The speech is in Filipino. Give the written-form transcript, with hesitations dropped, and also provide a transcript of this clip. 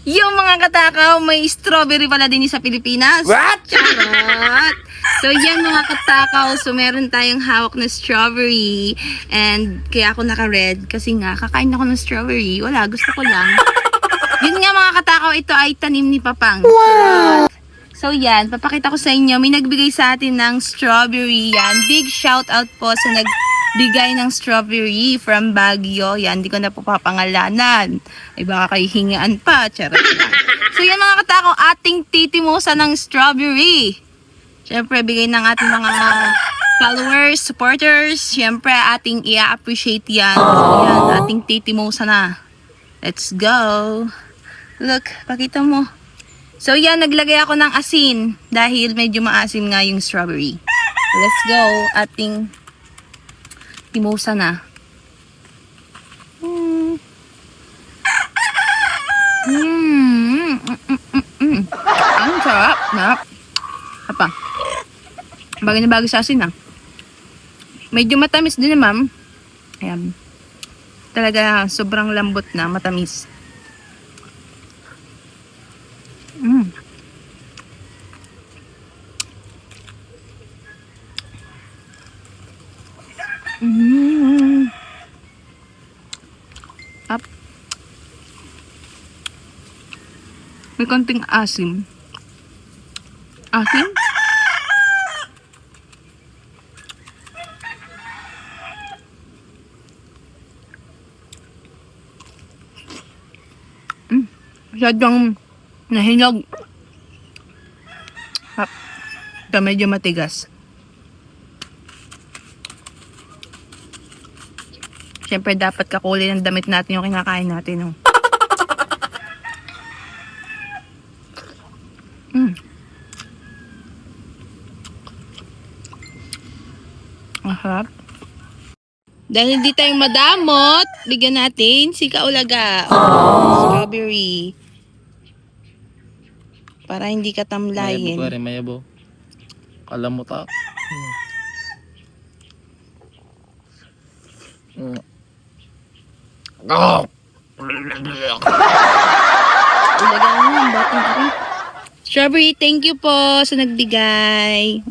Yung mga katakaw, may strawberry pala din sa Pilipinas. What? Charot! So yan mga katakaw, so meron tayong hawak na strawberry. And kaya ako naka-red kasi nga, kakain ako ng strawberry. Wala, gusto ko lang. Yun nga mga katakaw, ito ay tanim ni Papang. Wow! So yan, papakita ko sa inyo, may nagbigay sa atin ng strawberry yan. Big shout out po sa nagbigay ng strawberry from Baguio. Yan, hindi ko na po papangalanan. Ay baka kayo hingaan pa, charot lang. So yan mga katakaw, ating titimusa ng strawberry. Siyempre, bigay ng ating mga followers, supporters. Siyempre, ating i-appreciate yan. So yan, ating titimusa na. Let's go. Look, pakita mo. So yan, naglagay ako ng asin dahil medyo maasim nga yung strawberry. So, let's go. Ating timosa na. Ang sarap. Sarap. Apa? Bagay na bagay sa asin ah. Medyo matamis din na ma'am. Ayan. Talaga sobrang lambot na, matamis. Up. May konting asim. Asim? Masyadong nahinog. Up. Ito medyo matigas. Siyempre, dapat kakulay ng damit natin yung kinakain natin. Oh. Ang harap. Dahil hindi tayong madamot, bigyan natin si Kaulaga. Strawberry. Para hindi ka tamlayin. Mayabo ka rin, mayabo. Kalamot ako. Ulaga mo ang batang ko. Strawberry, thank you po sa nagbigay.